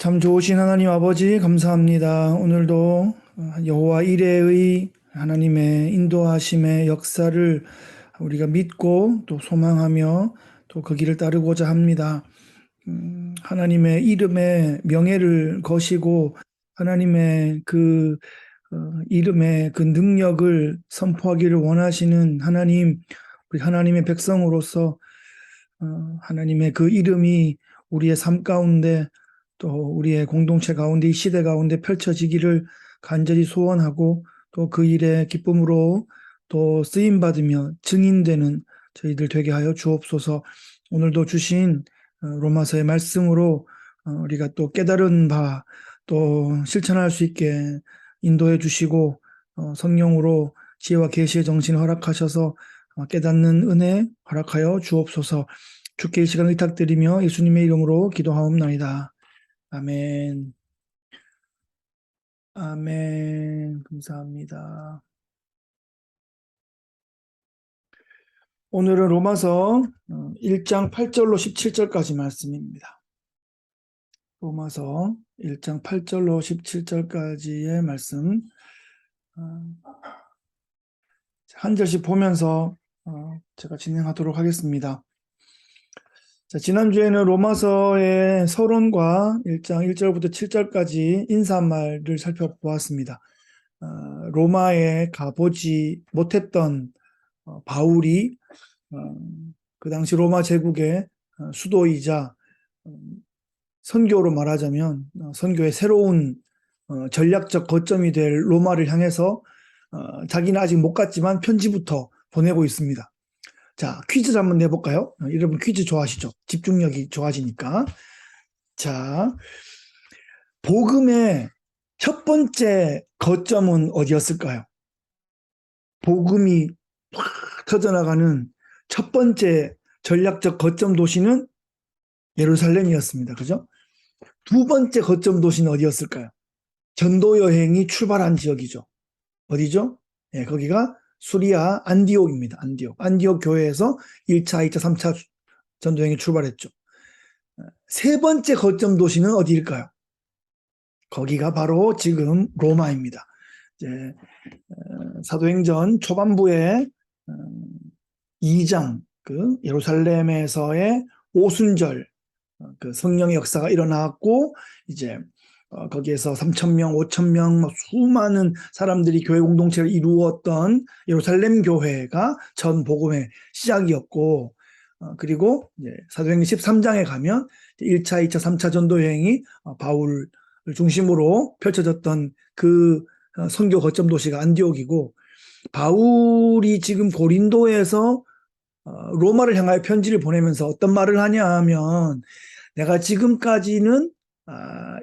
참 좋으신 하나님 아버지 감사합니다. 오늘도 여호와 이레의 하나님의 인도하심의 역사를 우리가 믿고 또 소망하며 또 그 길을 따르고자 합니다. 하나님의 이름의 명예를 거시고 하나님의 그 이름의 그 능력을 선포하기를 원하시는 하나님, 우리 하나님의 백성으로서 하나님의 그 이름이 우리의 삶 가운데 또 우리의 공동체 가운데 이 시대 가운데 펼쳐지기를 간절히 소원하고 또 그 일에 기쁨으로 또 쓰임받으며 증인되는 저희들 되게 하여 주옵소서. 오늘도 주신 로마서의 말씀으로 우리가 또 깨달은 바 또 실천할 수 있게 인도해 주시고 성령으로 지혜와 계시의 정신을 허락하셔서 깨닫는 은혜 허락하여 주옵소서. 주께 이 시간 의탁드리며 예수님의 이름으로 기도하옵나이다. 아멘. 아멘. 감사합니다. 오늘은 로마서 1장 8절로 17절까지 말씀입니다. 로마서 1장 8절로 17절까지의 말씀 한 절씩 보면서 제가 진행하도록 하겠습니다. 자, 지난주에는 로마서의 서론과 1장 1절부터 7절까지 인사말을 살펴보았습니다. 로마에 가보지 못했던 바울이 그 당시 로마 제국의 수도이자 선교로 말하자면 선교의 새로운 전략적 거점이 될 로마를 향해서 자기는 아직 못 갔지만 편지부터 보내고 있습니다. 자, 퀴즈 한번 내볼까요? 여러분 퀴즈 좋아하시죠? 집중력이 좋아지니까. 자, 복음의 첫 번째 거점은 어디였을까요? 복음이 확 터져나가는 첫 번째 전략적 거점 도시는 예루살렘이었습니다. 그죠? 두 번째 거점 도시는 어디였을까요? 전도 여행이 출발한 지역이죠. 어디죠? 네, 거기가 수리아 안디옥입니다. 안디옥 교회에서 1차, 2차, 3차 전도여행이 출발했죠. 세 번째 거점 도시는 어디일까요? 거기가 바로 지금 로마입니다. 이제 사도행전 초반부에 2장 그 예루살렘에서의 오순절 그 성령의 역사가 일어났고 이제 거기에서 3,000명, 5,000명 수많은 사람들이 교회 공동체를 이루었던 예루살렘 교회가 전 복음의 시작이었고 그리고 이제 사도행전 13장에 가면 1차, 2차, 3차 전도 여행이 바울을 중심으로 펼쳐졌던 그 선교 거점 도시가 안디옥이고 바울이 지금 고린도에서 로마를 향하여 편지를 보내면서 어떤 말을 하냐 하면 내가 지금까지는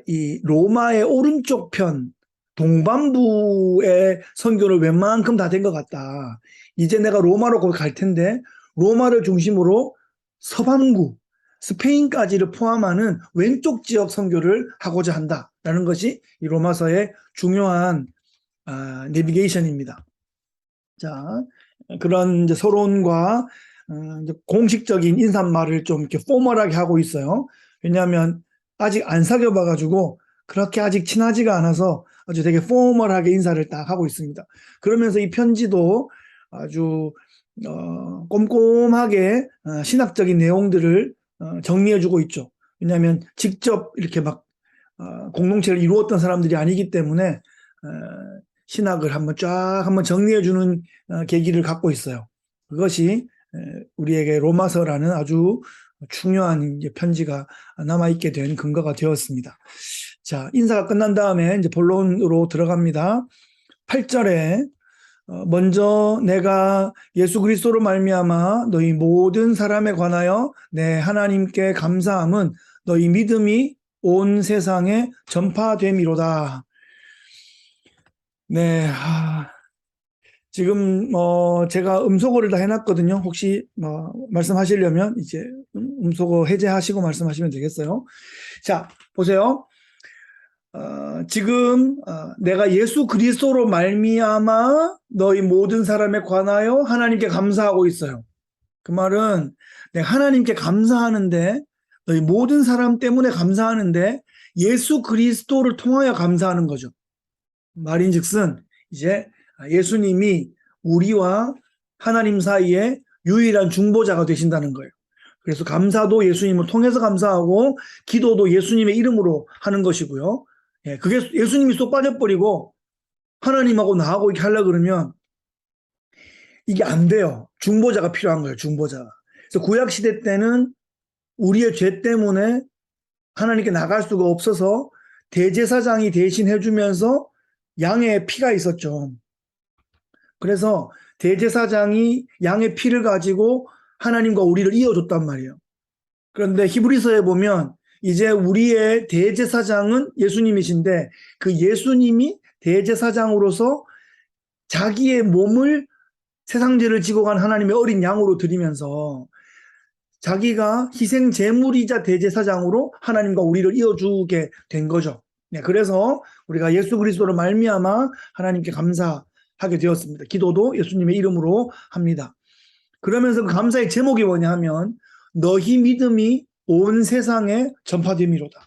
이 로마의 오른쪽 편 동반부의 선교를 웬만큼 다 된 것 같다. 이제 내가 로마로 거기 갈 텐데 로마를 중심으로 서반구 스페인까지를 포함하는 왼쪽 지역 선교를 하고자 한다라는 것이 이 로마서의 중요한 내비게이션입니다. 자, 그런 이제 서론과 이제 공식적인 인사말을 좀 이렇게 포멀하게 하고 있어요. 왜냐하면 아직 안 사귀어봐가지고 그렇게 아직 친하지가 않아서 아주 되게 포멀하게 인사를 딱 하고 있습니다. 그러면서 이 편지도 아주 꼼꼼하게 신학적인 내용들을 정리해주고 있죠. 왜냐하면 직접 이렇게 막 공동체를 이루었던 사람들이 아니기 때문에 신학을 한번 정리해주는 계기를 갖고 있어요. 그것이 우리에게 로마서라는 아주 중요한 편지가 남아있게 된 근거가 되었습니다. 자, 인사가 끝난 다음에 이제 본론으로 들어갑니다. 8절에 먼저 내가 예수 그리스도로 말미암아 너희 모든 사람에 관하여 내 하나님께 감사함은 너희 믿음이 온 세상에 전파됨이로다. 네, 지금 제가 음소거를 다 해놨거든요. 혹시 말씀하시려면 이제 음소거 해제하시고 말씀하시면 되겠어요. 자, 보세요. 지금 내가 예수 그리스도로 말미암아 너희 모든 사람에 관하여 하나님께 감사하고 있어요. 그 말은 내가 하나님께 감사하는데 너희 모든 사람 때문에 감사하는데 예수 그리스도를 통하여 감사하는 거죠. 말인즉슨 이제 예수님이 우리와 하나님 사이에 유일한 중보자가 되신다는 거예요. 그래서 감사도 예수님을 통해서 감사하고 기도도 예수님의 이름으로 하는 것이고요. 예, 그게 예수님이 쏙 빠져버리고 하나님하고 나하고 이렇게 하려고 그러면 이게 안 돼요. 중보자가 필요한 거예요. 중보자가. 그래서 구약시대 때는 우리의 죄 때문에 하나님께 나갈 수가 없어서 대제사장이 대신 해주면서 양의 피가 있었죠. 그래서 대제사장이 양의 피를 가지고 하나님과 우리를 이어줬단 말이에요. 그런데 히브리서에 보면 이제 우리의 대제사장은 예수님이신데 그 예수님이 대제사장으로서 자기의 몸을 세상 죄를 지고 간 하나님의 어린 양으로 드리면서 자기가 희생 제물이자 대제사장으로 하나님과 우리를 이어주게 된 거죠. 네, 그래서 우리가 예수 그리스도를 말미암아 하나님께 감사하게 되었습니다. 기도도 예수님의 이름으로 합니다. 그러면서 그 감사의 제목이 뭐냐 하면 너희 믿음이 온 세상에 전파됨이로다.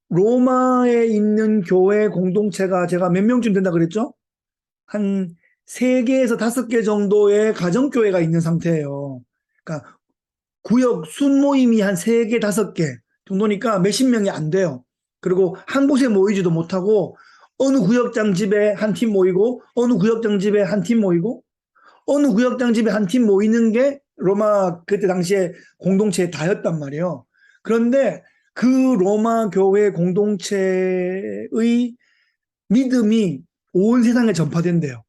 로마에 있는 교회 공동체가 제가 몇 명쯤 된다 그랬죠? 한 3개에서 5개 정도의 가정교회가 있는 상태예요. 그러니까 구역 순모임이 한 3개, 5개 정도니까 몇십 명이 안 돼요. 그리고 한 곳에 모이지도 못하고 어느 구역장 집에 한 팀 모이고 어느 구역장 집에 한 팀 모이고 어느 구역장 집에 한 팀 모이는 게 로마 그때 당시에 공동체의 다였단 말이에요. 그런데 그 로마 교회 공동체의 믿음이 온 세상에 전파된대요.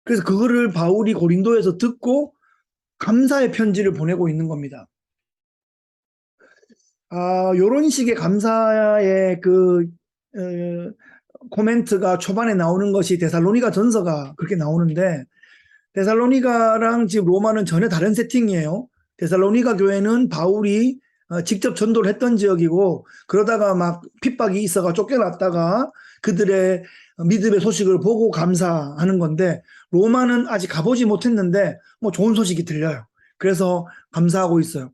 그래서 그거를 바울이 고린도에서 듣고 감사의 편지를 보내고 있는 겁니다. 요런 식의 감사의 코멘트가 초반에 나오는 것이 데살로니가 전서가 그렇게 나오는데 데살로니가랑 지금 로마는 전혀 다른 세팅이에요. 데살로니가 교회는 바울이 직접 전도를 했던 지역이고 그러다가 막 핍박이 있어가 쫓겨났다가 그들의 믿음의 소식을 보고 감사하는 건데 로마는 아직 가보지 못했는데 뭐 좋은 소식이 들려요. 그래서 감사하고 있어요.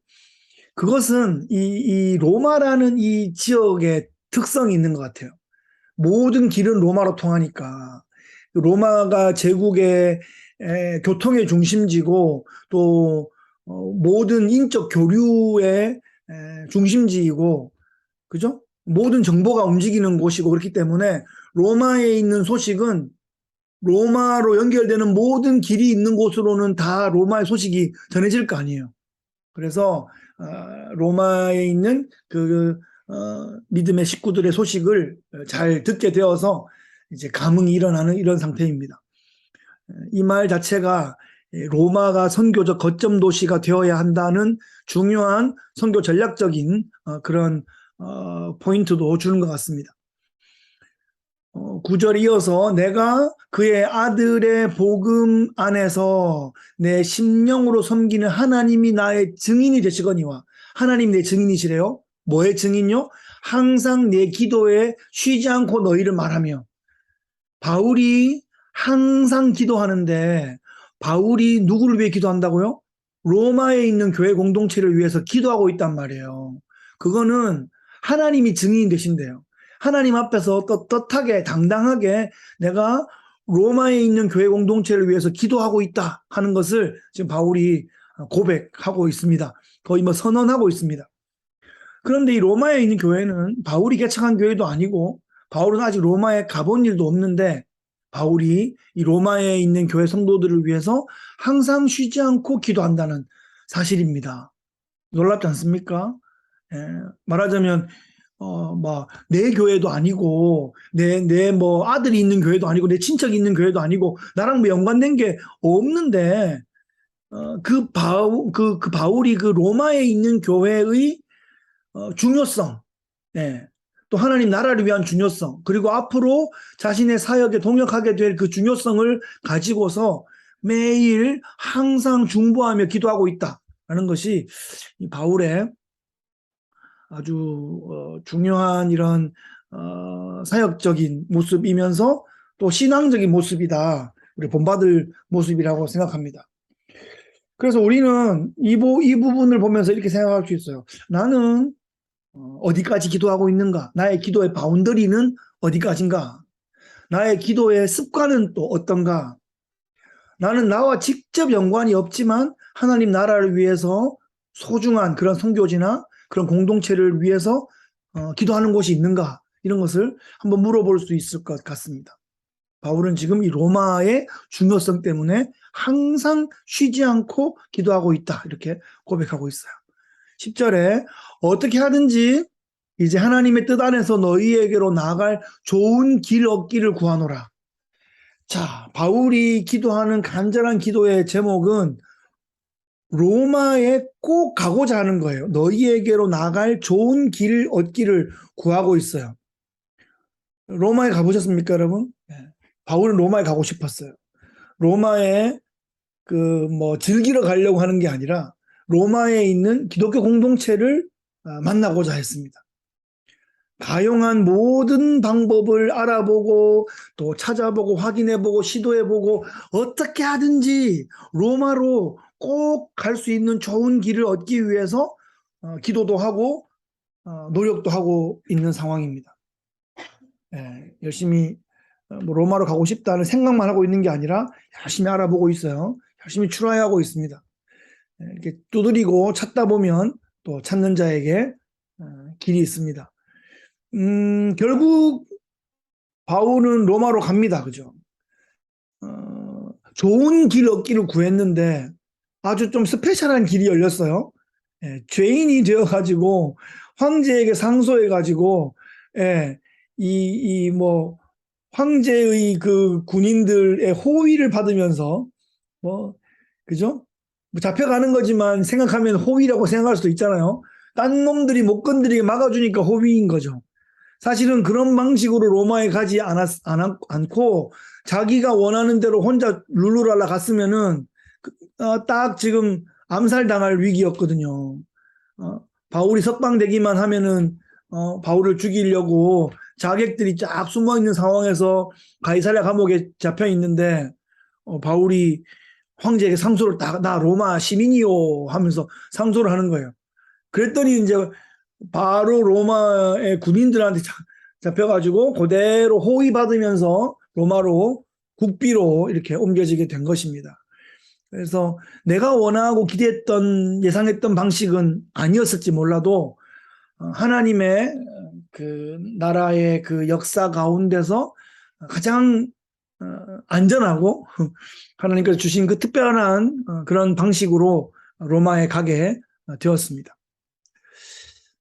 그것은 이 로마라는 이 지역의 특성이 있는 것 같아요. 모든 길은 로마로 통하니까 로마가 제국의 교통의 중심지고 또 모든 인적 교류의 중심지이고 그죠? 모든 정보가 움직이는 곳이고 그렇기 때문에 로마에 있는 소식은 로마로 연결되는 모든 길이 있는 곳으로는 다 로마의 소식이 전해질 거 아니에요. 그래서 로마에 있는 믿음의 식구들의 소식을 잘 듣게 되어서 이제 감흥이 일어나는 이런 상태입니다. 이 말 자체가 로마가 선교적 거점 도시가 되어야 한다는 중요한 선교 전략적인 그런 포인트도 주는 것 같습니다. 9절 이어서 내가 그의 아들의 복음 안에서 내 심령으로 섬기는 하나님이 나의 증인이 되시거니와 하나님 내 증인이시래요. 뭐의 증인요? 항상 내 기도에 쉬지 않고 너희를 말하며 바울이 항상 기도하는데 바울이 누구를 위해 기도한다고요? 로마에 있는 교회 공동체를 위해서 기도하고 있단 말이에요. 그거는 하나님이 증인이 되신대요. 하나님 앞에서 떳떳하게 당당하게 내가 로마에 있는 교회 공동체를 위해서 기도하고 있다 하는 것을 지금 바울이 고백하고 있습니다. 거의 뭐 선언하고 있습니다. 그런데 이 로마에 있는 교회는 바울이 개척한 교회도 아니고 바울은 아직 로마에 가본 일도 없는데 바울이 이 로마에 있는 교회 성도들을 위해서 항상 쉬지 않고 기도한다는 사실입니다. 놀랍지 않습니까? 말하자면 내 교회도 아니고 내 뭐 아들이 있는 교회도 아니고 내 친척이 있는 교회도 아니고 나랑 뭐 연관된 게 없는데 바울이 그 로마에 있는 교회의 중요성, 또 하나님 나라를 위한 중요성, 그리고 앞으로 자신의 사역에 동역하게 될 그 중요성을 가지고서 매일 항상 중보하며 기도하고 있다라는 것이 이 바울의 아주 중요한 이런 사역적인 모습이면서 또 신앙적인 모습이다. 우리 본받을 모습이라고 생각합니다. 그래서 우리는 이 부분을 보면서 이렇게 생각할 수 있어요. 나는 어디까지 기도하고 있는가? 나의 기도의 바운더리는 어디까지인가? 나의 기도의 습관은 또 어떤가? 나는 나와 직접 연관이 없지만 하나님 나라를 위해서 소중한 그런 선교지나 그런 공동체를 위해서 기도하는 곳이 있는가? 이런 것을 한번 물어볼 수 있을 것 같습니다. 바울은 지금 이 로마의 중요성 때문에 항상 쉬지 않고 기도하고 있다. 이렇게 고백하고 있어요. 10절에 어떻게 하든지 이제 하나님의 뜻 안에서 너희에게로 나아갈 좋은 길 얻기를 구하노라. 자, 바울이 기도하는 간절한 기도의 제목은 로마에 꼭 가고자 하는 거예요. 너희에게로 나갈 좋은 길 얻기를 구하고 있어요. 로마에 가보셨습니까, 여러분? 바울은 로마에 가고 싶었어요. 로마에 즐기러 가려고 하는 게 아니라 로마에 있는 기독교 공동체를 만나고자 했습니다. 가용한 모든 방법을 알아보고 또 찾아보고 확인해보고 시도해보고 어떻게 하든지 로마로 꼭 갈 수 있는 좋은 길을 얻기 위해서 기도도 하고 노력도 하고 있는 상황입니다. 열심히 로마로 가고 싶다는 생각만 하고 있는 게 아니라 열심히 알아보고 있어요. 열심히 출하하고 있습니다. 이렇게 두드리고 찾다 보면 또 찾는 자에게 길이 있습니다. 결국 바울은 로마로 갑니다. 그죠? 좋은 길 얻기를 구했는데 아주 좀 스페셜한 길이 열렸어요. 죄인이 되어가지고 황제에게 상소해가지고 황제의 그 군인들의 호위를 받으면서 그죠? 잡혀가는 거지만 생각하면 호위라고 생각할 수도 있잖아요. 딴 놈들이 못 건드리게 막아주니까 호위인 거죠. 사실은 그런 방식으로 로마에 가지 않고 자기가 원하는 대로 혼자 룰루랄라 갔으면은 딱 지금 암살당할 위기였거든요. 바울이 석방되기만 하면은 바울을 죽이려고 자객들이 쫙 숨어 있는 상황에서 가이사랴 감옥에 잡혀 있는데 바울이 황제에게 상소를 나 로마 시민이요 하면서 상소를 하는 거예요. 그랬더니 이제 바로 로마의 군인들한테 잡혀가지고 그대로 호위받으면서 로마로 국비로 이렇게 옮겨지게 된 것입니다. 그래서 내가 원하고 기대했던 예상했던 방식은 아니었을지 몰라도 하나님의 그 나라의 그 역사 가운데서 가장 안전하고 하나님께서 주신 그 특별한 그런 방식으로 로마에 가게 되었습니다.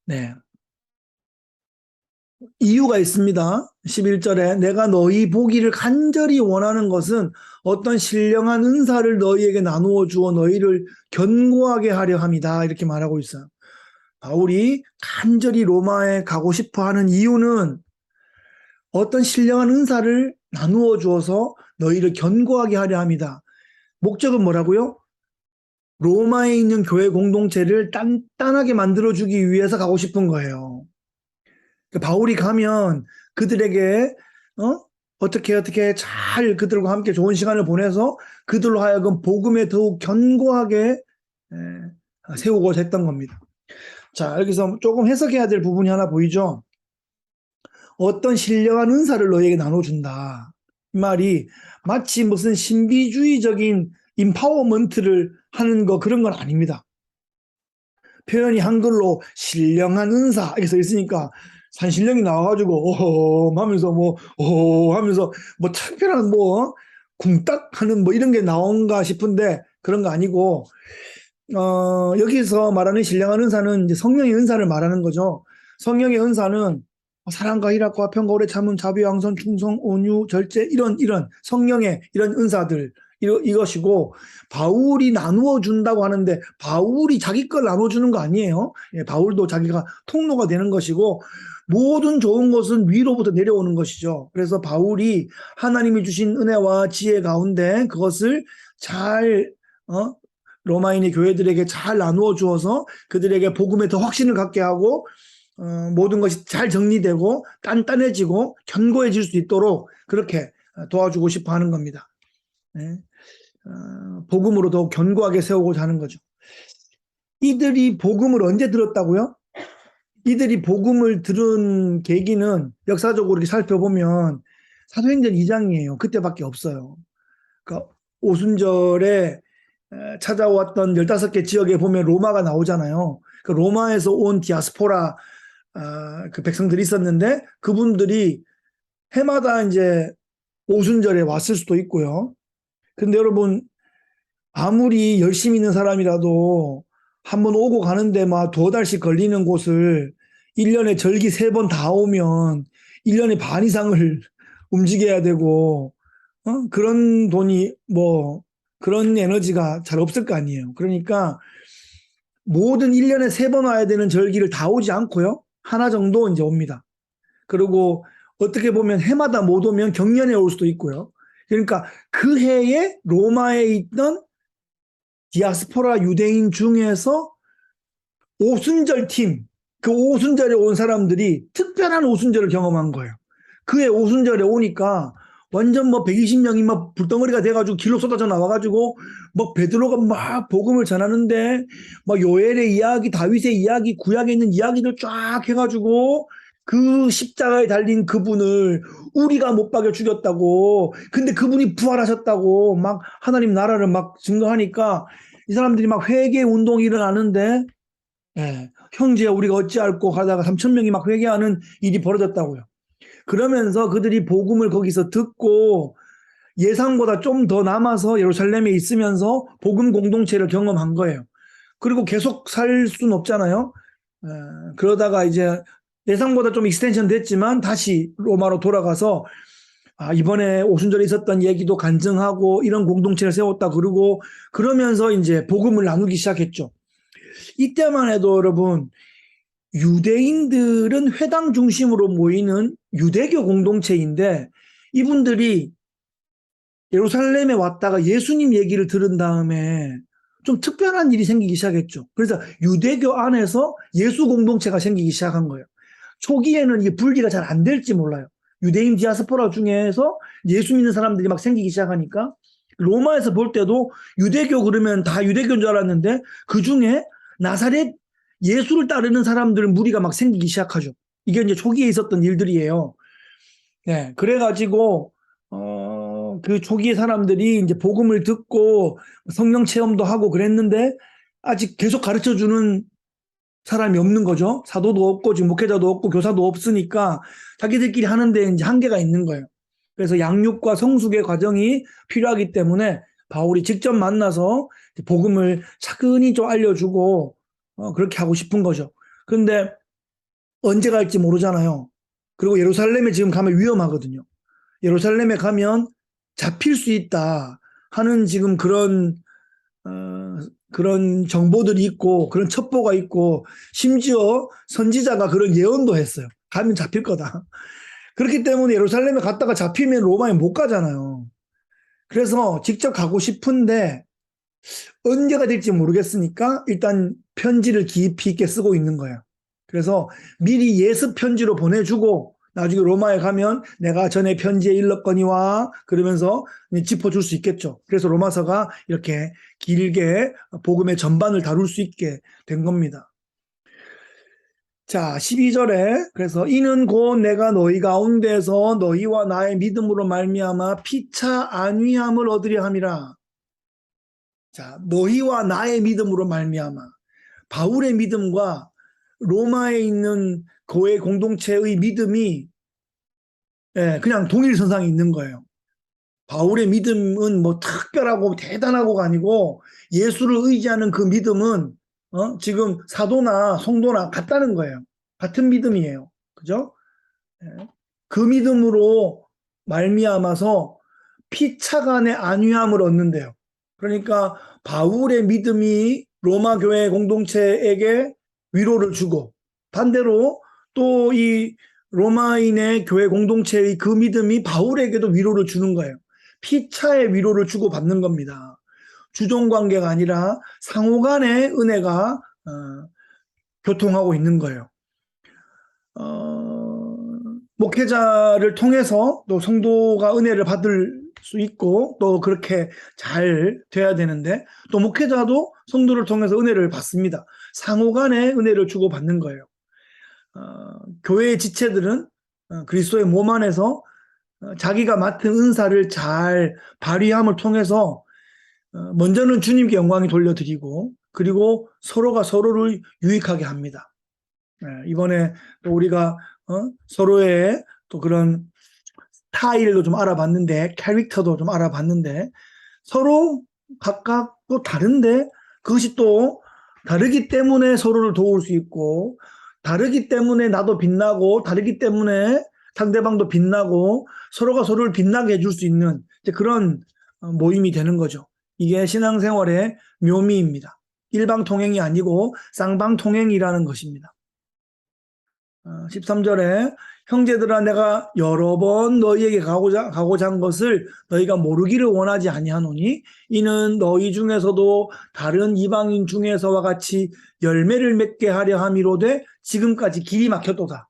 네. 이유가 있습니다. 11절에 내가 너희 보기를 간절히 원하는 것은 어떤 신령한 은사를 너희에게 나누어 주어 너희를 견고하게 하려 함이다. 이렇게 말하고 있어요. 바울이 간절히 로마에 가고 싶어 하는 이유는 어떤 신령한 은사를 나누어 주어서 너희를 견고하게 하려 합니다. 목적은 뭐라고요? 로마에 있는 교회 공동체를 단단하게 만들어주기 위해서 가고 싶은 거예요. 바울이 가면 그들에게 어떻게 잘 그들과 함께 좋은 시간을 보내서 그들로 하여금 복음에 더욱 견고하게 세우고자 했던 겁니다. 자, 여기서 조금 해석해야 될 부분이 하나 보이죠? 어떤 신령한 은사를 너에게 나눠준다. 이 말이 마치 무슨 신비주의적인 임파워먼트를 하는 거 그런 건 아닙니다. 표현이 한글로 신령한 은사 이렇게 써 있으니까 산신령이 나와가지고 오호 하면서 오호 하면서 특별한 쿵딱 하는 이런 게 나온가 싶은데 그런 거 아니고 여기서 말하는 신령한 은사는 이제 성령의 은사를 말하는 거죠. 성령의 은사는 사랑과 희락과 평과 오래 참음 자비 양선 충성 온유 절제 이런 성령의 이런 은사들 이것이고 바울이 나누어 준다고 하는데 바울이 자기 걸 나눠주는 거 아니에요. 바울도 자기가 통로가 되는 것이고 모든 좋은 것은 위로부터 내려오는 것이죠. 그래서 바울이 하나님이 주신 은혜와 지혜 가운데 그것을 잘 로마인의 교회들에게 잘 나누어 주어서 그들에게 복음에 더 확신을 갖게 하고 모든 것이 잘 정리되고 단단해지고 견고해질 수 있도록 그렇게 도와주고 싶어 하는 겁니다. 네. 복음으로 더욱 견고하게 세우고자 하는 거죠. 이들이 복음을 언제 들었다고요? 이들이 복음을 들은 계기는 역사적으로 이렇게 살펴보면 사도행전 2장이에요. 그때밖에 없어요. 그러니까 오순절에 찾아왔던 15개 지역에 보면 로마가 나오잖아요. 그 로마에서 온 디아스포라 그 백성들이 있었는데 그분들이 해마다 이제 오순절에 왔을 수도 있고요. 근데 여러분 아무리 열심히 있는 사람이라도 한 번 오고 가는데 막 2달씩 걸리는 곳을 1년에 절기 3번 다 오면 1년에 반 이상을 움직여야 되고 그런 돈이 뭐 그런 에너지가 잘 없을 거 아니에요. 그러니까 모든 1년에 3번 와야 되는 절기를 다 오지 않고요. 하나 정도 이제 옵니다. 그리고 어떻게 보면 해마다 못 오면 경년에 올 수도 있고요. 그러니까 그 해에 로마에 있던 디아스포라 유대인 중에서 오순절 팀, 그 오순절에 온 사람들이 특별한 오순절을 경험한 거예요. 그해 오순절에 오니까 완전 뭐 120명이 막 불덩어리가 돼가지고 길로 쏟아져 나와가지고 막 베드로가 막 복음을 전하는데 막 요엘의 이야기, 다윗의 이야기, 구약에 있는 이야기들 쫙 해가지고 그 십자가에 달린 그분을 우리가 못 박여 죽였다고, 근데 그분이 부활하셨다고 막 하나님 나라를 막 증거하니까 이 사람들이 막 회개 운동이 일어나는데, 예, 형제야 우리가 어찌할꼬 하다가 3천 명이 막 회개하는 일이 벌어졌다고요. 그러면서 그들이 복음을 거기서 듣고 예상보다 좀 더 남아서 예루살렘에 있으면서 복음 공동체를 경험한 거예요. 그리고 계속 살 수는 없잖아요. 그러다가 이제 예상보다 좀 익스텐션 됐지만 다시 로마로 돌아가서 이번에 오순절에 있었던 얘기도 간증하고 이런 공동체를 세웠다 그러고 그러면서 이제 복음을 나누기 시작했죠. 이때만 해도 여러분 유대인들은 회당 중심으로 모이는 유대교 공동체인데 이분들이 예루살렘에 왔다가 예수님 얘기를 들은 다음에 좀 특별한 일이 생기기 시작했죠. 그래서 유대교 안에서 예수 공동체가 생기기 시작한 거예요. 초기에는 이게 분리가 잘 안 될지 몰라요. 유대인 디아스포라 중에서 예수 믿는 사람들이 막 생기기 시작하니까 로마에서 볼 때도 유대교 그러면 다 유대교인 줄 알았는데 그 중에 나사렛 예수를 따르는 사람들 무리가 막 생기기 시작하죠. 이게 이제 초기에 있었던 일들이에요. 네, 그래가지고 그 초기의 사람들이 이제 복음을 듣고 성령 체험도 하고 그랬는데 아직 계속 가르쳐 주는 사람이 없는 거죠. 사도도 없고 지금 목회자도 없고 교사도 없으니까 자기들끼리 하는데 이제 한계가 있는 거예요. 그래서 양육과 성숙의 과정이 필요하기 때문에 바울이 직접 만나서 복음을 차근히 좀 알려주고 그렇게 하고 싶은 거죠. 그런데 언제 갈지 모르잖아요. 그리고 예루살렘에 지금 가면 위험하거든요. 예루살렘에 가면 잡힐 수 있다 하는 지금 그런 정보들이 있고 그런 첩보가 있고 심지어 선지자가 그런 예언도 했어요. 가면 잡힐 거다. 그렇기 때문에 예루살렘에 갔다가 잡히면 로마에 못 가잖아요. 그래서 직접 가고 싶은데 언제가 될지 모르겠으니까 일단 편지를 깊이 있게 쓰고 있는 거예요. 그래서 미리 예습 편지로 보내주고 나중에 로마에 가면 내가 전에 편지에 일렀거니와 그러면서 짚어줄 수 있겠죠. 그래서 로마서가 이렇게 길게 복음의 전반을 다룰 수 있게 된 겁니다. 자, 12절에 그래서 이는 곧 내가 너희 가운데서 너희와 나의 믿음으로 말미암아 피차 안위함을 얻으려 함이라. 자, 너희와 나의 믿음으로 말미암아. 바울의 믿음과 로마에 있는 교회 공동체의 믿음이 그냥 동일선상에 있는 거예요. 바울의 믿음은 뭐 특별하고 대단하고가 아니고 예수를 의지하는 그 믿음은 지금 사도나 성도나 같다는 거예요. 같은 믿음이에요. 그죠? 그 믿음으로 말미암아서 피차간의 안위함을 얻는데요. 그러니까 바울의 믿음이 로마 교회 공동체에게 위로를 주고 반대로 또 이 로마인의 교회 공동체의 그 믿음이 바울에게도 위로를 주는 거예요. 피차의 위로를 주고 받는 겁니다. 주종 관계가 아니라 상호 간의 은혜가 교통하고 있는 거예요. 목회자를 통해서 또 성도가 은혜를 받을 수 있고 또 그렇게 잘 돼야 되는데 또 목회자도 성도를 통해서 은혜를 받습니다. 상호 간의 은혜를 주고받는 거예요. 교회의 지체들은 그리스도의 몸 안에서 자기가 맡은 은사를 잘 발휘함을 통해서 먼저는 주님께 영광이 돌려드리고 그리고 서로가 서로를 유익하게 합니다. 이번에 또 우리가 서로의 또 그런 스타일도 좀 알아봤는데 캐릭터도 좀 알아봤는데 서로 각각 또 다른데 그것이 또 다르기 때문에 서로를 도울 수 있고 다르기 때문에 나도 빛나고 다르기 때문에 상대방도 빛나고 서로가 서로를 빛나게 해줄 수 있는 그런 모임이 되는 거죠. 이게 신앙생활의 묘미입니다. 일방통행이 아니고 쌍방통행이라는 것입니다. 13절에 형제들아 내가 여러 번 너희에게 가고자 한 것을 너희가 모르기를 원하지 아니하노니 이는 너희 중에서도 다른 이방인 중에서와 같이 열매를 맺게 하려 함이로되 지금까지 길이 막혔도다.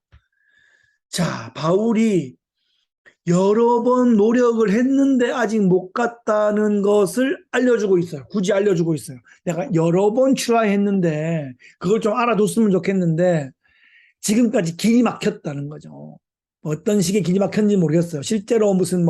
자, 바울이 여러 번 노력을 했는데 아직 못 갔다는 것을 알려주고 있어요. 굳이 알려주고 있어요. 내가 여러 번 트라이했는데 그걸 좀 알아뒀으면 좋겠는데 지금까지 길이 막혔다는 거죠. 어떤 식의 길이 막혔는지 모르겠어요. 실제로 무슨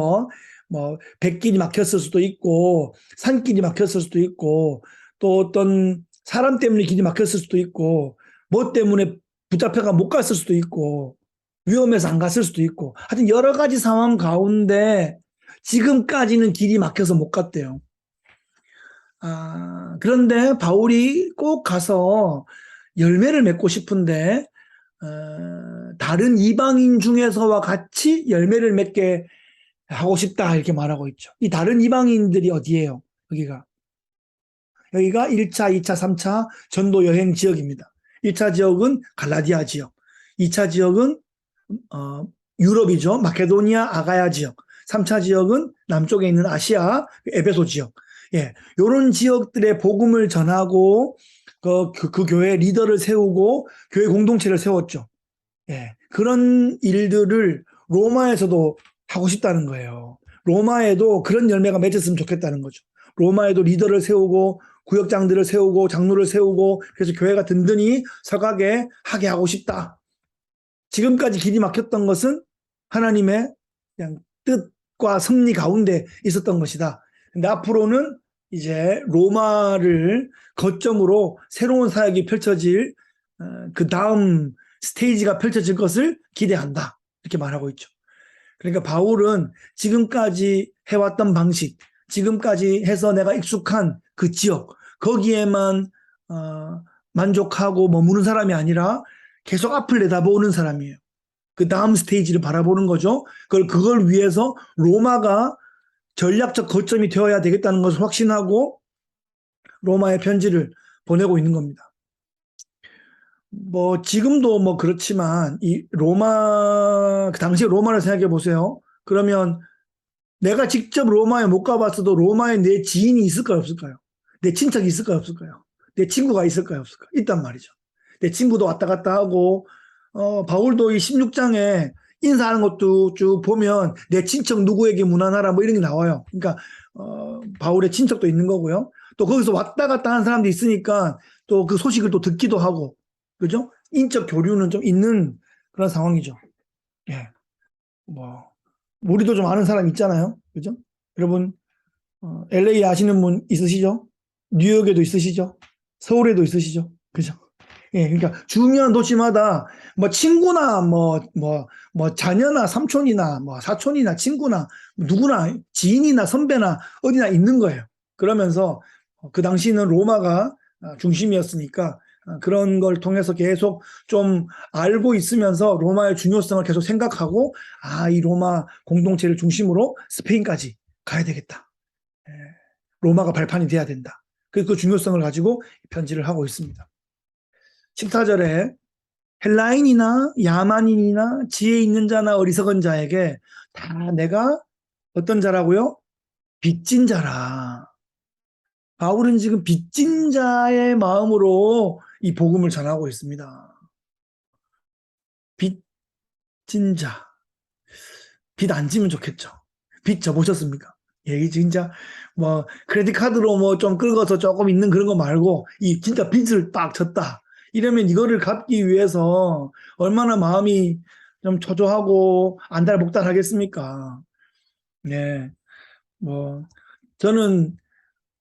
백길이 막혔을 수도 있고 산길이 막혔을 수도 있고 또 어떤 사람 때문에 길이 막혔을 수도 있고 뭐 때문에 붙잡혀가 못 갔을 수도 있고 위험해서 안 갔을 수도 있고 하여튼 여러 가지 상황 가운데 지금까지는 길이 막혀서 못 갔대요. 그런데 바울이 꼭 가서 열매를 맺고 싶은데 다른 이방인 중에서와 같이 열매를 맺게 하고 싶다 이렇게 말하고 있죠. 이 다른 이방인들이 어디예요? 여기가 1차, 2차, 3차 전도 여행 지역입니다. 1차 지역은 갈라디아 지역, 2차 지역은 유럽이죠. 마케도니아, 아가야 지역, 3차 지역은 남쪽에 있는 아시아, 에베소 지역. 예, 이런 지역들의 복음을 전하고 그 교회 리더를 세우고 교회 공동체를 세웠죠. 예, 그런 일들을 로마에서도 하고 싶다는 거예요. 로마에도 그런 열매가 맺었으면 좋겠다는 거죠. 로마에도 리더를 세우고 구역장들을 세우고 장로를 세우고 그래서 교회가 든든히 서가게 하게 하고 싶다. 지금까지 길이 막혔던 것은 하나님의 그냥 뜻과 섭리 가운데 있었던 것이다. 근데 앞으로는 이제 로마를 거점으로 새로운 사역이 펼쳐질 그 다음 스테이지가 펼쳐질 것을 기대한다. 이렇게 말하고 있죠. 그러니까 바울은 지금까지 해왔던 방식, 지금까지 해서 내가 익숙한 그 지역, 거기에만 만족하고 머무는 사람이 아니라 계속 앞을 내다보는 사람이에요. 그 다음 스테이지를 바라보는 거죠. 그걸 위해서 로마가 전략적 거점이 되어야 되겠다는 것을 확신하고 로마에 편지를 보내고 있는 겁니다. 지금도 그렇지만 이 로마 그 당시 로마를 생각해 보세요. 그러면 내가 직접 로마에 못 가봤어도 로마에 내 지인이 있을까요, 없을까요? 내 친척이 있을까요, 없을까요? 내 친구가 있을까요, 없을까요? 있단 말이죠. 내 친구도 왔다 갔다 하고 바울도 이 16장에 인사하는 것도 쭉 보면 내 친척 누구에게 문안하라 이런 게 나와요. 그러니까 바울의 친척도 있는 거고요. 또 거기서 왔다 갔다 하는 사람도 있으니까 또 그 소식을 또 듣기도 하고 그죠? 인적 교류는 좀 있는 그런 상황이죠. 예. 우리도 좀 아는 사람 있잖아요. 그죠? 여러분, LA 아시는 분 있으시죠? 뉴욕에도 있으시죠? 서울에도 있으시죠? 그죠? 예, 그러니까 중요한 도시마다 친구나 자녀나 삼촌이나 사촌이나 친구나 누구나 지인이나 선배나 어디나 있는 거예요. 그러면서 그 당시는 로마가 중심이었으니까 그런 걸 통해서 계속 좀 알고 있으면서 로마의 중요성을 계속 생각하고 이 로마 공동체를 중심으로 스페인까지 가야 되겠다. 로마가 발판이 돼야 된다. 그 중요성을 가지고 편지를 하고 있습니다. 14절에 헬라인이나 야만인이나 지혜 있는 자나 어리석은 자에게 다 내가 어떤 자라고요? 빚진 자라. 바울은 지금 빚진 자의 마음으로 이 복음을 전하고 있습니다. 빚진 자. 빚 안 지면 좋겠죠. 빚 져보셨습니까? 예, 진짜 크레딧 카드로 좀 긁어서 조금 있는 그런 거 말고 이 진짜 빚을 빡 졌다. 이러면 이거를 갚기 위해서 얼마나 마음이 좀 초조하고 안달복달하겠습니까? 네, 뭐 저는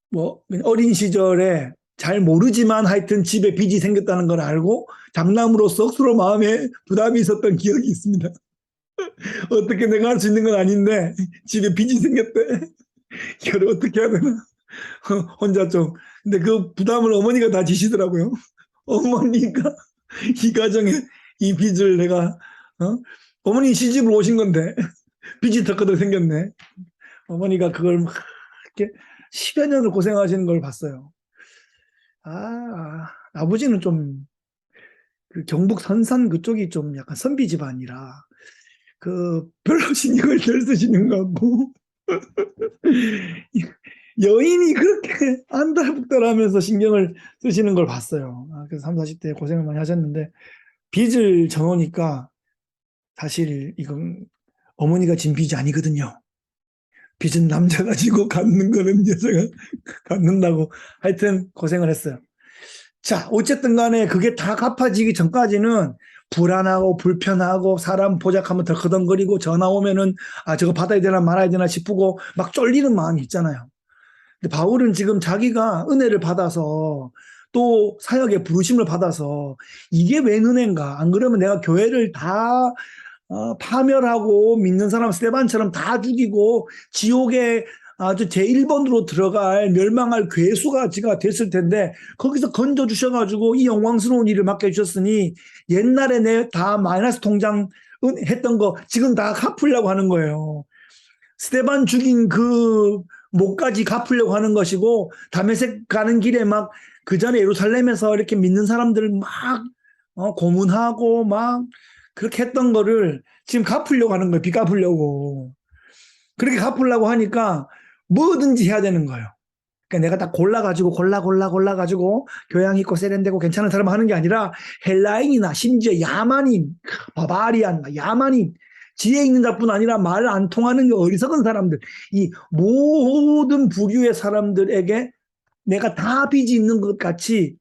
뭐 어린 시절에 잘 모르지만 하여튼 집에 빚이 생겼다는 걸 알고 장남으로서 서로 마음에 부담이 있었던 기억이 있습니다. 어떻게 내가 할 수 있는 건 아닌데 집에 빚이 생겼대. 이걸 어떻게 해야 되나? 혼자 좀. 근데 그 부담을 어머니가 다 지시더라고요. 어머니가 이 가정에 이 빚을 내가 어머니 시집을 오신 건데 빚이 더 생겼네. 어머니가 그걸 막 이렇게 10여 년을 고생하시는 걸 봤어요. 아버지는 좀 그 경북 선산 그쪽이 좀 약간 선비 집안이라 그 별로 신경을 덜 쓰시는 것 같고 여인이 그렇게 안달복달하면서 신경을 쓰시는 걸 봤어요. 그래서 3, 40대 고생을 많이 하셨는데 빚을 져놓으니까 사실 이건 어머니가 진 빚이 아니거든요. 빚은 남자가 지고 갚는 거는 여자가 갚는다고 하여튼 고생을 했어요. 자, 어쨌든 간에 그게 다 갚아지기 전까지는 불안하고 불편하고 사람 보자하면 덜커덩거리고 전화 오면은 저거 받아야 되나 말아야 되나 싶고 막 쫄리는 마음이 있잖아요. 근데 바울은 지금 자기가 은혜를 받아서 또 사역의 부르심을 받아서 이게 웬 은혜인가? 안 그러면 내가 교회를 다 파멸하고 믿는 사람 스테반처럼 다 죽이고 지옥에 아주 제1번으로 들어갈 멸망할 괴수가 지가 됐을 텐데 거기서 건져 주셔가지고 이 영광스러운 일을 맡겨주셨으니 옛날에 내 다 마이너스 통장 했던 거 지금 다 갚으려고 하는 거예요. 스테반 죽인 그 목까지 갚으려고 하는 것이고 다메섹 가는 길에 막 그 전에 예루살렘에서 이렇게 믿는 사람들 막 고문하고 막 그렇게 했던 거를 지금 갚으려고 하는 거예요. 빚 갚으려고. 그렇게 갚으려고 하니까 뭐든지 해야 되는 거예요. 그러니까 내가 딱 골라가지고 교양 있고 세련되고 괜찮은 사람 하는 게 아니라 헬라인이나 심지어 야만인, 바바리안, 야만인, 지혜 있는 자뿐 아니라 말 안 통하는 어리석은 사람들, 이 모든 부류의 사람들에게 내가 다 빚이 있는 것 같이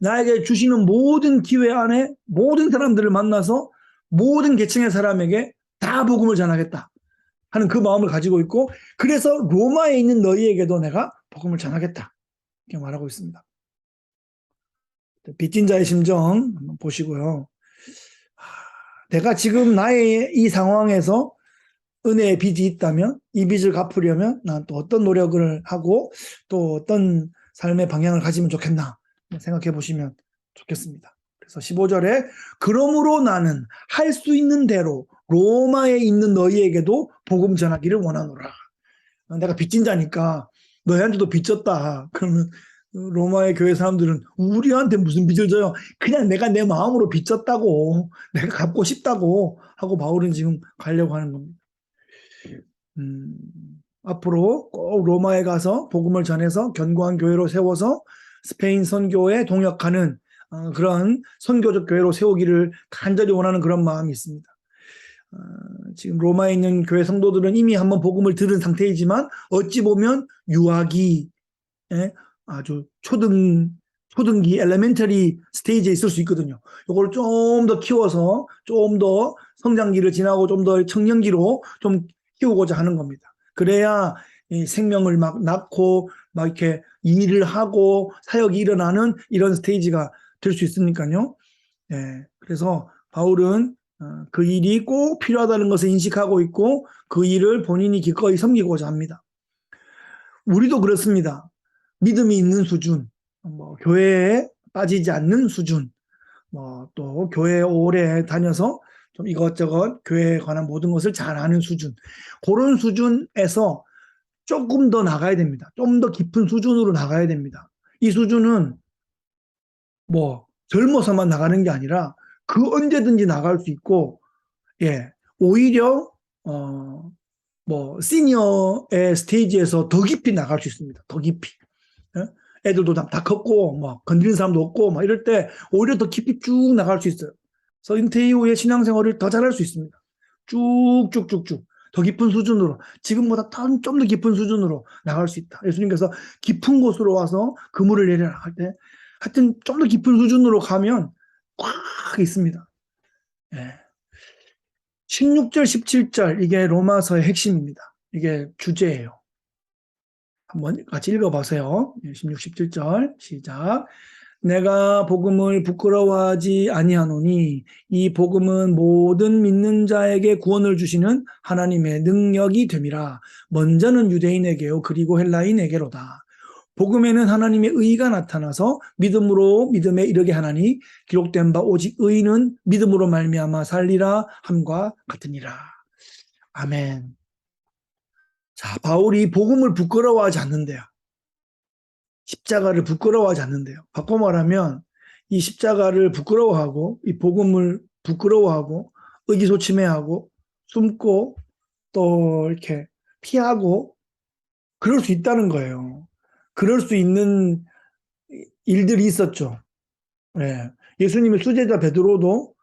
나에게 주시는 모든 기회 안에 모든 사람들을 만나서 모든 계층의 사람에게 다 복음을 전하겠다 하는 그 마음을 가지고 있고 그래서 로마에 있는 너희에게도 내가 복음을 전하겠다 이렇게 말하고 있습니다. 빚진 자의 심정 한번 보시고요. 내가 지금 나의 이 상황에서 은혜의 빚이 있다면 이 빚을 갚으려면 난 또 어떤 노력을 하고 또 어떤 삶의 방향을 가지면 좋겠나 생각해 보시면 좋겠습니다. 그래서 15절에 그러므로 나는 할 수 있는 대로 로마에 있는 너희에게도 복음 전하기를 원하노라. 내가 빚진 자니까 너희한테도 빚졌다. 그러면 로마의 교회 사람들은 우리한테 무슨 빚을 져요? 그냥 내가 내 마음으로 빚졌다고 내가 갚고 싶다고 하고 바울은 지금 가려고 하는 겁니다. 앞으로 꼭 로마에 가서 복음을 전해서 견고한 교회로 세워서 스페인 선교에 동역하는 그런 선교적 교회로 세우기를 간절히 원하는 그런 마음이 있습니다. 지금 로마에 있는 교회 성도들은 이미 한번 복음을 들은 상태이지만 어찌 보면 유아기 아주 초등기 엘레멘터리 스테이지에 있을 수 있거든요. 이걸 좀 더 키워서 좀 더 성장기를 지나고 좀 더 청년기로 좀 키우고자 하는 겁니다. 그래야 이 생명을 막 낳고 막 이렇게 일을 하고 사역이 일어나는 이런 스테이지가 될 수 있으니까요. 네, 그래서 바울은 그 일이 꼭 필요하다는 것을 인식하고 있고 그 일을 본인이 기꺼이 섬기고자 합니다. 우리도 그렇습니다. 믿음이 있는 수준, 교회에 빠지지 않는 수준, 또 교회에 오래 다녀서 좀 이것저것 교회에 관한 모든 것을 잘 아는 수준, 그런 수준에서 조금 더 나가야 됩니다. 좀 더 깊은 수준으로 나가야 됩니다. 이 수준은 젊어서만 나가는 게 아니라 그 언제든지 나갈 수 있고, 오히려 시니어의 스테이지에서 더 깊이 나갈 수 있습니다. 더 깊이. 애들도 다 컸고 건드린 사람도 없고 이럴 때 오히려 더 깊이 쭉 나갈 수 있어요. 그래서 잉태 이후에 신앙생활을 더 잘할 수 있습니다. 쭉쭉쭉쭉 더 깊은 수준으로 지금보다 좀 더 깊은 수준으로 나갈 수 있다. 예수님께서 깊은 곳으로 와서 그물을 내려라 할 때 하여튼 좀 더 깊은 수준으로 가면 꽉 있습니다. 예. 16절, 17절 이게 로마서의 핵심입니다. 이게 주제예요. 한번 같이 읽어보세요. 16, 17절 시작. 내가 복음을 부끄러워하지 아니하노니 이 복음은 모든 믿는 자에게 구원을 주시는 하나님의 능력이 됨이라. 먼저는 유대인에게요 그리고 헬라인에게로다. 복음에는 하나님의 의가 나타나서 믿음으로 믿음에 이르게 하나니 기록된 바 오직 의인은 믿음으로 말미암아 살리라 함과 같으니라. 아멘. 자, 바울이 복음을 부끄러워하지 않는데요. 십자가를 부끄러워하지 않는데요. 바꿔 말하면 이 십자가를 부끄러워하고 이 복음을 부끄러워하고 의기소침해하고 숨고 또 이렇게 피하고 그럴 수 있다는 거예요. 그럴 수 있는 일들이 있었죠. 예. 예수님의 수제자 베드로도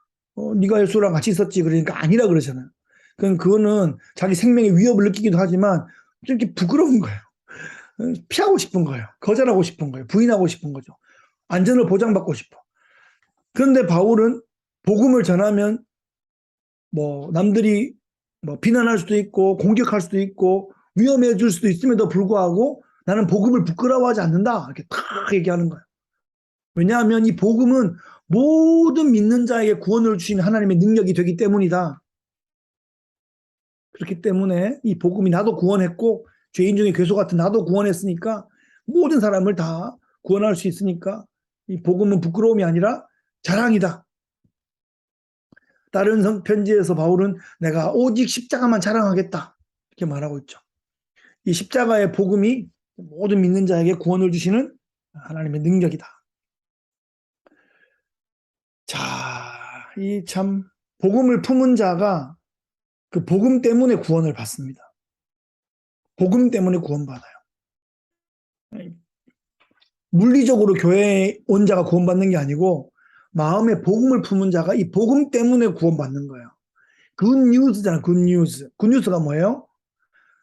네가 예수랑 같이 있었지 그러니까 아니라 그러잖아요. 그거는 자기 생명의 위협을 느끼기도 하지만 좀 이렇게 부끄러운 거예요. 피하고 싶은 거예요. 거절하고 싶은 거예요. 부인하고 싶은 거죠. 안전을 보장받고 싶어. 그런데 바울은 복음을 전하면 뭐 남들이 뭐 비난할 수도 있고 공격할 수도 있고 위험해질 수도 있음에도 불구하고 나는 복음을 부끄러워하지 않는다. 이렇게 탁 얘기하는 거예요. 왜냐하면 이 복음은 모든 믿는 자에게 구원을 주신 하나님의 능력이 되기 때문이다. 그렇기 때문에 이 복음이 나도 구원했고 죄인 중에 괴수 같은 나도 구원했으니까 모든 사람을 다 구원할 수 있으니까 이 복음은 부끄러움이 아니라 자랑이다. 다른 편지에서 바울은 내가 오직 십자가만 자랑하겠다 이렇게 말하고 있죠. 이 십자가의 복음이 모든 믿는 자에게 구원을 주시는 하나님의 능력이다. 자, 이 참 복음을 품은 자가 그 복음 때문에 구원을 받습니다. 복음 때문에 구원받아요. 물리적으로 교회에 온 자가 구원받는 게 아니고 마음에 복음을 품은 자가 이 복음 때문에 구원받는 거예요. 굿뉴스잖아, 굿뉴스. 굿뉴스가 뭐예요?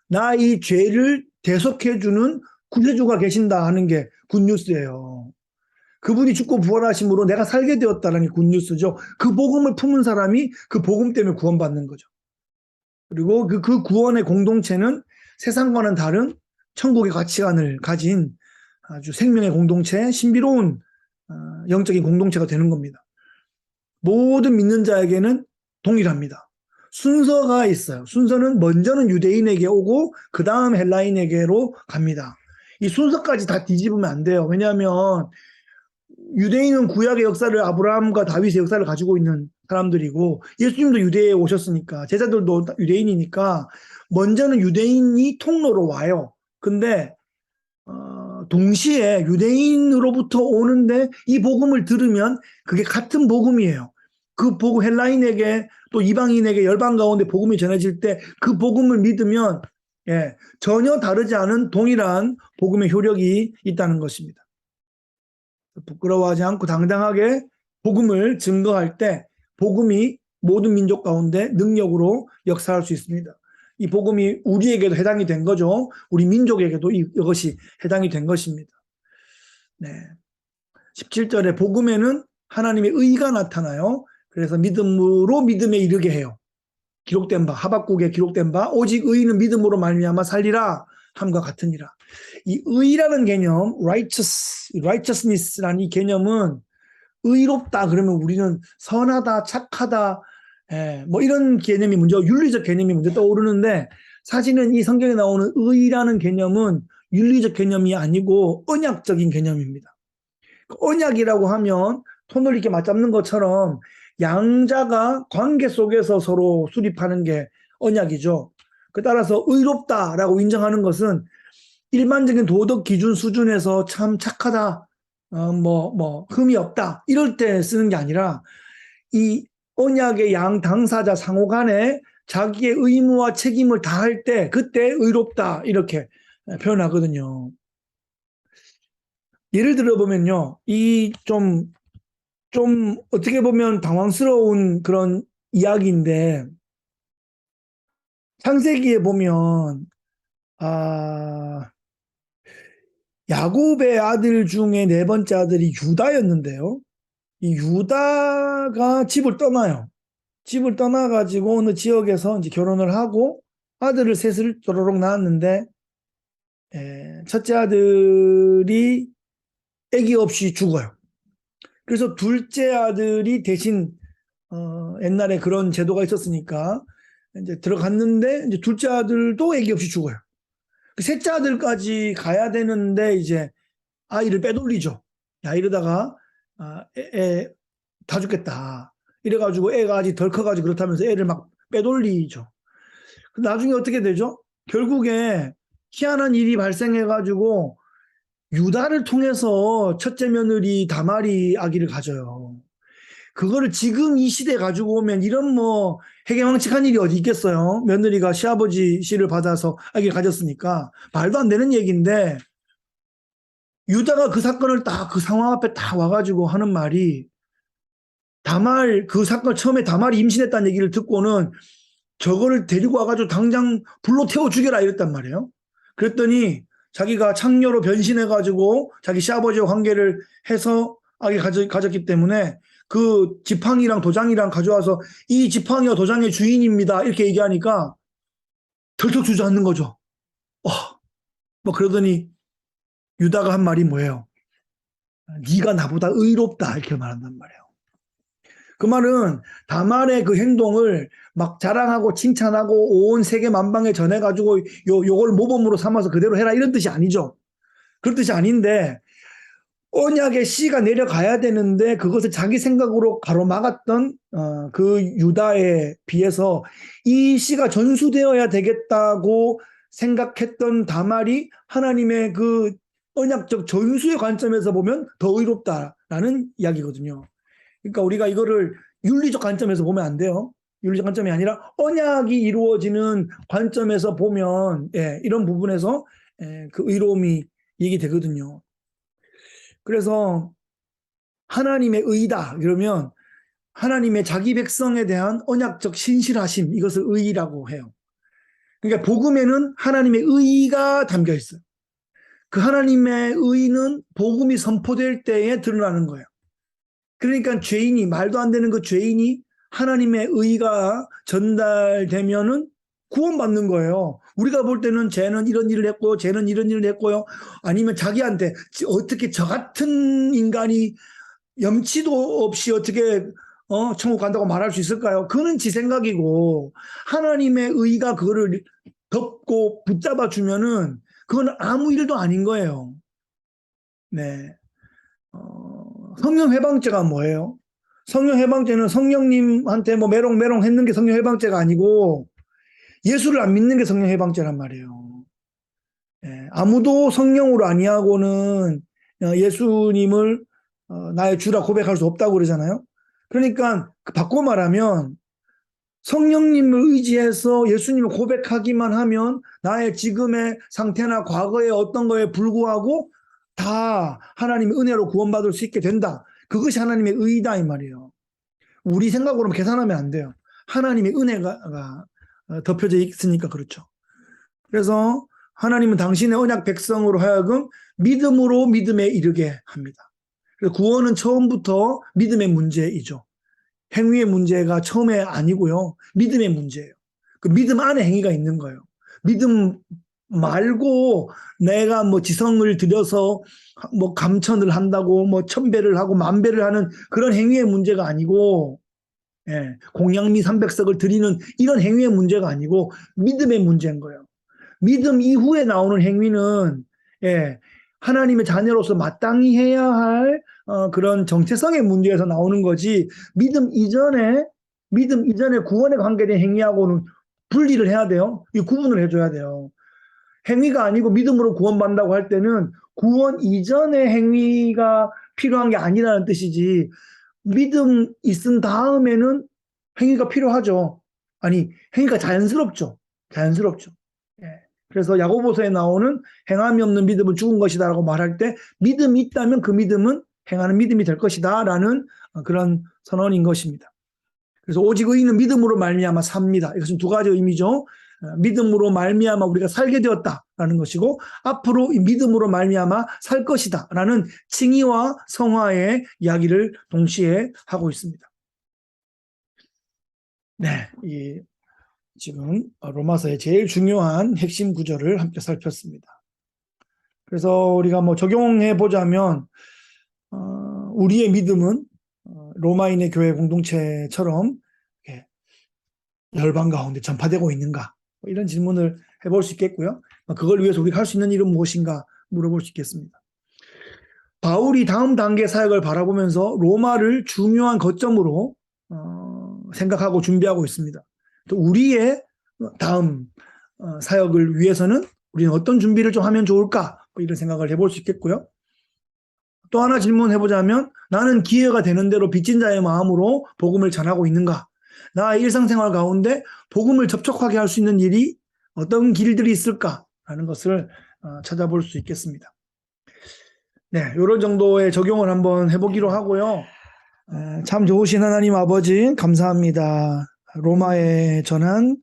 나 이 죄를 대속해주는 구세주가 계신다 하는 게 굿뉴스예요. 그분이 죽고 부활하심으로 내가 살게 되었다는 게 굿뉴스죠. 그 복음을 품은 사람이 그 복음 때문에 구원받는 거죠. 그리고 그 구원의 공동체는 세상과는 다른 천국의 가치관을 가진 아주 생명의 공동체, 신비로운 영적인 공동체가 되는 겁니다. 모든 믿는 자에게는 동일합니다. 순서가 있어요. 순서는 먼저는 유대인에게 오고 그 다음 헬라인에게로 갑니다. 이 순서까지 다 뒤집으면 안 돼요. 왜냐하면 유대인은 구약의 역사를 아브라함과 다윗의 역사를 가지고 있는 사람들이고 예수님도 유대에 오셨으니까 제자들도 유대인이니까 먼저는 유대인이 통로로 와요. 근데 동시에 유대인으로부터 오는데 이 복음을 들으면 그게 같은 복음이에요. 그 복음 헬라인에게 또 이방인에게 열방 가운데 복음이 전해질 때 그 복음을 믿으면 예, 전혀 다르지 않은 동일한 복음의 효력이 있다는 것입니다. 부끄러워하지 않고 당당하게 복음을 증거할 때 복음이 모든 민족 가운데 능력으로 역사할 수 있습니다. 이 복음이 우리에게도 해당이 된 거죠. 우리 민족에게도 이것이 해당이 된 것입니다. 네. 17절에 복음에는 하나님의 의가 나타나요. 그래서 믿음으로 믿음에 이르게 해요. 기록된 바 하박국에 기록된 바 오직 의인은 믿음으로 말미암아 살리라 함과 같으니라. 이 의라는 개념, righteousness라는 이 개념은 의롭다 그러면 우리는 선하다, 착하다, 뭐 이런 개념이 먼저 윤리적 개념이 먼저 떠오르는데 사실은 이 성경에 나오는 의라는 개념은 윤리적 개념이 아니고 언약적인 개념입니다. 언약이라고 하면 손을 이렇게 맞잡는 것처럼 양자가 관계 속에서 서로 수립하는 게 언약이죠. 따라서 의롭다라고 인정하는 것은 일반적인 도덕 기준 수준에서 참 착하다, 흠이 없다 이럴 때 쓰는 게 아니라 이 언약의 양 당사자 상호 간에 자기의 의무와 책임을 다할 때 그때 의롭다 이렇게 표현하거든요. 예를 들어 보면요, 이 좀 어떻게 보면 당황스러운 그런 이야기인데 창세기에 보면 야곱의 아들 중에 네 번째 아들이 유다였는데요. 이 유다가 집을 떠나요. 집을 떠나가지고 어느 지역에서 이제 결혼을 하고 아들을 셋을 또로록 낳았는데, 첫째 아들이 아기 없이 죽어요. 그래서 둘째 아들이 대신 옛날에 그런 제도가 있었으니까 이제 들어갔는데, 이제 둘째 아들도 아기 없이 죽어요. 그 셋째 아들까지 가야 되는데 이제 아이를 빼돌리죠. 야, 이러다가 다 죽겠다. 이래가지고 애가 아직 덜 커가지고 그렇다면서 애를 막 빼돌리죠. 나중에 어떻게 되죠? 결국에 희한한 일이 발생해가지고 유다를 통해서 첫째 며느리 다말이 아기를 가져요. 그거를 지금 이 시대에 가지고 오면 이런 뭐 해괴망측한 일이 어디 있겠어요? 며느리가 시아버지 씨를 받아서 아기를 가졌으니까 말도 안 되는 얘기인데, 유다가 그 사건을 딱 그 상황 앞에 딱 와가지고 하는 말이, 다말 그 사건 처음에 다말이 임신했다는 얘기를 듣고는 저거를 데리고 와가지고 당장 불로 태워 죽여라 이랬단 말이에요. 그랬더니 자기가 창녀로 변신해가지고 자기 시아버지와 관계를 해서 아기 가졌기 때문에 그 지팡이랑 도장이랑 가져와서 이 지팡이와 도장의 주인입니다 이렇게 얘기하니까 덜컥 주저앉는 거죠. 뭐 그러더니 유다가 한 말이 뭐예요? 네가 나보다 의롭다 이렇게 말한단 말이에요. 그 말은 다말의 그 행동을 막 자랑하고 칭찬하고 온 세계 만방에 전해가지고 요걸 모범으로 삼아서 그대로 해라 이런 뜻이 아니죠. 그런 뜻이 아닌데, 언약의 씨가 내려가야 되는데 그것을 자기 생각으로 가로막았던 그 유다에 비해서 이 씨가 전수되어야 되겠다고 생각했던 다말이 하나님의 그 언약적 전수의 관점에서 보면 더 의롭다라는 이야기거든요. 그러니까 우리가 이거를 윤리적 관점에서 보면 안 돼요. 윤리적 관점이 아니라 언약이 이루어지는 관점에서 보면, 이런 부분에서 그 의로움이 얘기되거든요. 그래서 하나님의 의다 그러면 하나님의 자기 백성에 대한 언약적 신실하심, 이것을 의라고 해요. 그러니까 복음에는 하나님의 의가 담겨 있어요. 그 하나님의 의는 복음이 선포될 때에 드러나는 거예요. 그러니까 죄인이, 말도 안 되는 그 죄인이 하나님의 의가 전달되면은 구원받는 거예요. 우리가 볼 때는 쟤는 이런 일을 했고요, 쟤는 이런 일을 했고요, 아니면 자기한테 어떻게 저 같은 인간이 염치도 없이 어떻게 천국 간다고 말할 수 있을까요? 그는 지 생각이고, 하나님의 의가 그거를 덮고 붙잡아 주면은 그건 아무 일도 아닌 거예요. 네. 성령 해방죄가 뭐예요? 성령 해방죄는 성령님한테 뭐 메롱메롱 했는 게 성령 해방죄가 아니고 예수를 안 믿는 게 성령 해방죄란 말이에요. 아무도 성령으로 아니하고는 예수님을 나의 주라 고백할 수 없다고 그러잖아요. 그러니까 바꿔 말하면 성령님을 의지해서 예수님을 고백하기만 하면 나의 지금의 상태나 과거의 어떤 거에 불구하고 다 하나님의 은혜로 구원받을 수 있게 된다. 그것이 하나님의 의다 이 말이에요. 우리 생각으로 계산하면 안 돼요. 하나님의 은혜가 덮여져 있으니까 그렇죠. 그래서 하나님은 당신의 언약 백성으로 하여금 믿음으로 믿음에 이르게 합니다. 그래서 구원은 처음부터 믿음의 문제이죠. 행위의 문제가 처음에 아니고요. 믿음의 문제예요. 그 믿음 안에 행위가 있는 거예요. 믿음 말고 내가 뭐 지성을 들여서 뭐 감천을 한다고 뭐 천배를 하고 만배를 하는 그런 행위의 문제가 아니고, 공양미 300석을 드리는 이런 행위의 문제가 아니고 믿음의 문제인 거예요. 믿음 이후에 나오는 행위는, 하나님의 자녀로서 마땅히 해야 할 그런 정체성의 문제에서 나오는 거지, 믿음 이전에 구원에 관계된 행위하고는 분리를 해야 돼요. 이 구분을 해줘야 돼요. 행위가 아니고 믿음으로 구원받는다고 할 때는 구원 이전의 행위가 필요한 게 아니라는 뜻이지, 믿음 있은 다음에는 행위가 필요하죠. 아니, 행위가 자연스럽죠. 자연스럽죠. 그래서 야고보서에 나오는 행함이 없는 믿음은 죽은 것이다 라고 말할 때 믿음이 있다면 그 믿음은 행하는 믿음이 될 것이다 라는 그런 선언인 것입니다. 그래서 오직 의인은 믿음으로 말미암아 삽니다. 이것은 두 가지 의미죠. 믿음으로 말미암아 우리가 살게 되었다라는 것이고 앞으로 이 믿음으로 말미암아 살 것이다라는 칭의와 성화의 이야기를 동시에 하고 있습니다. 네, 지금 로마서의 제일 중요한 핵심 구절을 함께 살폈습니다. 그래서 우리가 뭐 적용해 보자면 우리의 믿음은 로마인의 교회 공동체처럼 열방 가운데 전파되고 있는가? 뭐 이런 질문을 해볼 수 있겠고요. 그걸 위해서 우리가 할 수 있는 일은 무엇인가 물어볼 수 있겠습니다. 바울이 다음 단계 사역을 바라보면서 로마를 중요한 거점으로 생각하고 준비하고 있습니다. 또 우리의 다음 사역을 위해서는 우리는 어떤 준비를 좀 하면 좋을까? 뭐 이런 생각을 해볼 수 있겠고요. 또 하나 질문해보자면 나는 기회가 되는 대로 빚진 자의 마음으로 복음을 전하고 있는가? 나의 일상생활 가운데 복음을 접촉하게 할 수 있는 일이 어떤 길들이 있을까라는 것을 찾아볼 수 있겠습니다. 네, 이런 정도의 적용을 한번 해보기로 하고요. 참 좋으신 하나님 아버지 감사합니다. 로마에 전한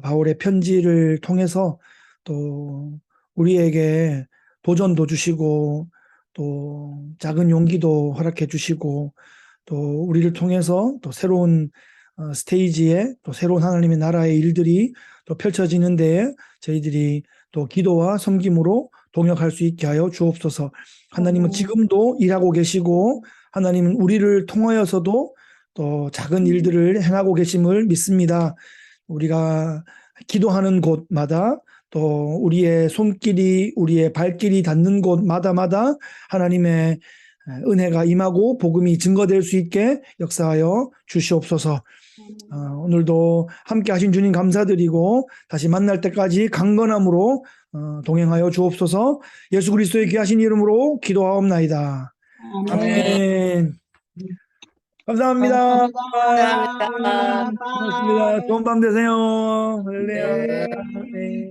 바울의 편지를 통해서 또 우리에게 도전도 주시고 또 작은 용기도 허락해 주시고 또 우리를 통해서 또 새로운 스테이지에 또 새로운 하나님의 나라의 일들이 또 펼쳐지는데 저희들이 또 기도와 섬김으로 동역할 수 있게 하여 주옵소서. 하나님은 지금도 일하고 계시고 하나님은 우리를 통하여서도 또 작은 일들을 행하고 계심을 믿습니다. 우리가 기도하는 곳마다 또 우리의 손길이 우리의 발길이 닿는 곳마다마다 하나님의 은혜가 임하고 복음이 증거될 수 있게 역사하여 주시옵소서. 오늘도 함께 하신 주님 감사드리고 다시 만날 때까지 강건함으로 동행하여 주옵소서. 예수 그리스도의 귀하신 이름으로 기도하옵나이다. 아멘. 감사합니다. 감사합니다. 고맙습니다. 좋은 밤 되세요. 할렐루야. 네. 네.